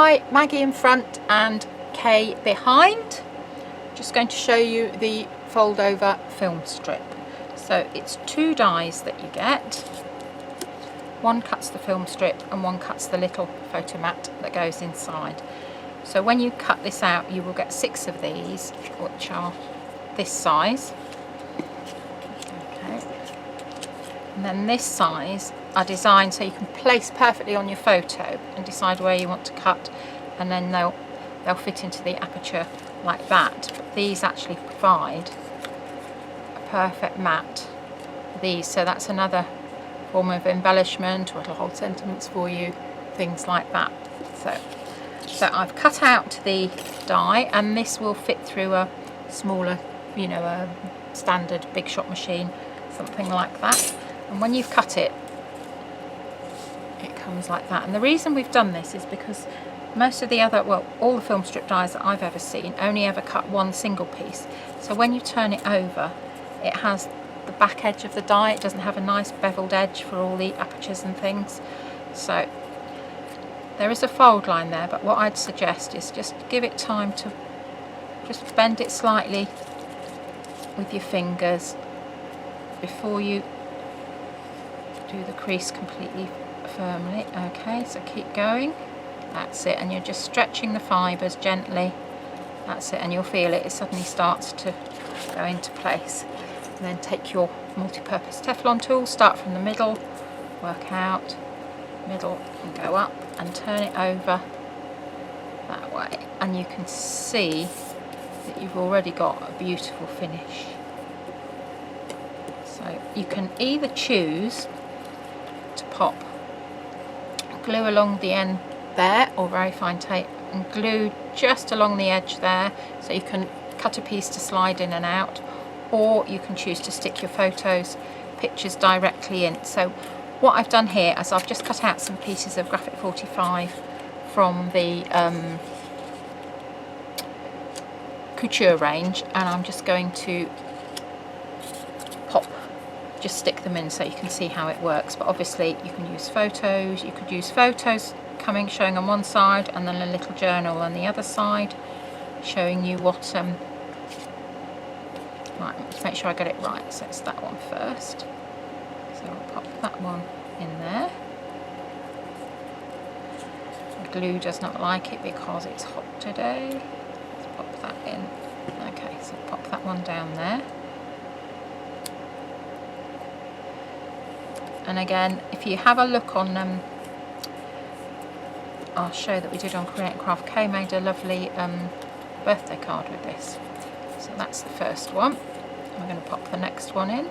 die, Maggie in front and Kay behind. Just going to show you the fold over film strip. So it's 2 dies that you get. One cuts the film strip and one cuts the little photo mat that goes inside. So when you cut this out, you will get 6 of these, which are this size. Okay. And then this size are designed so you can place perfectly on your photo and decide where you want to cut, and then they'll fit into the aperture like that. But these actually provide a perfect mat for these, so that's another form of embellishment, or it'll hold sentiments for you, things like that. So I've cut out the die, and this will fit through a smaller, you know, a standard big shot machine, something like that. And when you've cut it, it comes like that. And the reason we've done this is because most of the other, well, all the film strip dies that I've ever seen only ever cut one single piece. So when you turn it over, it has the back edge of the die. It doesn't have a nice beveled edge for all the apertures and things. So there is a fold line there, but what I'd suggest is just give it time to just bend it slightly with your fingers before you do the crease completely firmly. Okay, so keep going. That's it, and you're just stretching the fibres gently. That's it, and you'll feel it. It suddenly starts to go into place. And then take your multi-purpose Teflon tool, start from the middle, work out, middle, and go up, and turn it over that way. And you can see that you've already got a beautiful finish. So you can either choose to pop glue along the end there, or very fine tape and glue just along the edge there, so you can cut a piece to slide in and out, or you can choose to stick your pictures directly in. So what I've done here is I've just cut out some pieces of Graphic 45 from the couture range, and I'm just going to just stick them in so you can see how it works. But obviously you can use photos, you could use photos showing on one side, and then a little journal on the other side showing you what right, let's make sure I get it right. So it's that one first, so I'll pop that one in there. The glue does not like it because it's hot today. Let's pop that in. Okay, so pop that one down there. And again, if you have a look on, I'll show that we did on CoolKatzCraft. Kay made a lovely birthday card with this. So that's the first one. I'm going to pop the next one in.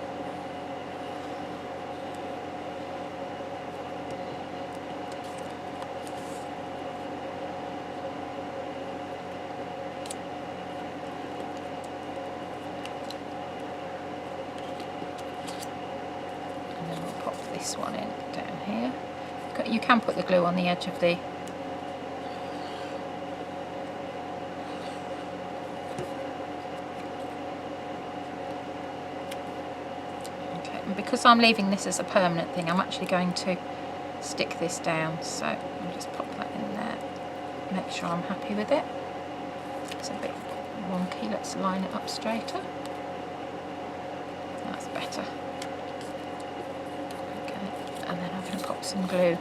This one in down here. You can put the glue on the edge of the and because I'm leaving this as a permanent thing, I'm actually going to stick this down, so I'll just pop that in there, make sure I'm happy with it. It's a bit wonky, let's line it up straighter. That's better. And then I'm going to pop some glue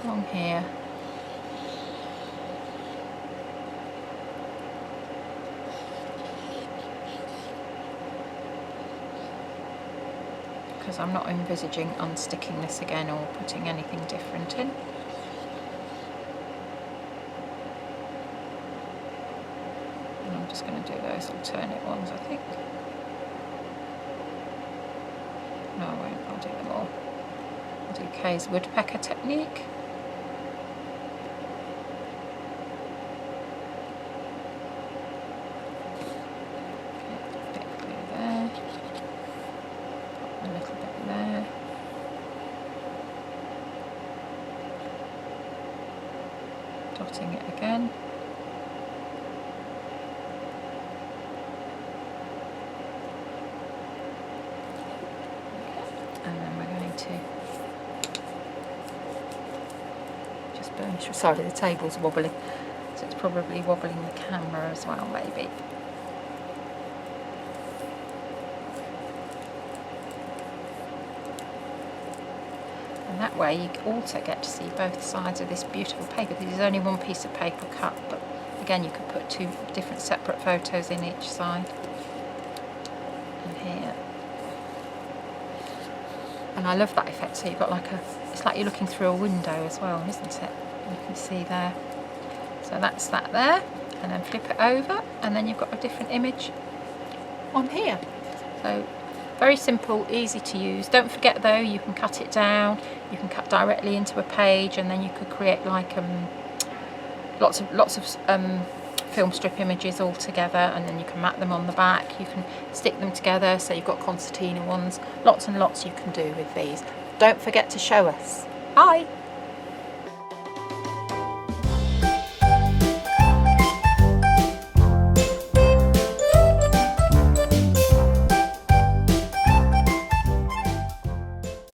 along here. Because I'm not envisaging unsticking this again or putting anything different in. And I'm just going to do those alternate ones, I think. No, I won't, I'll do them all. I'll do Kay's woodpecker technique. Okay, bit of glue there. Pop a little bit there. Dotting it again. Sorry, the table's wobbly, so it's probably wobbling the camera as well, maybe. And that way you also get to see both sides of this beautiful paper. This is only one piece of paper cut, but again you could put 2 different separate photos in each side. And here. And I love that effect, so you've got like it's like you're looking through a window as well, isn't it? You can see there. So that's that there, and then flip it over, and then you've got a different image on here. So very simple, easy to use. Don't forget though, you can cut it down, you can cut directly into a page, and then you could create like lots of film strip images all together, and then you can mat them on the back. You can stick them together, so you've got concertina ones. Lots and lots you can do with these. Don't forget to show us. Bye!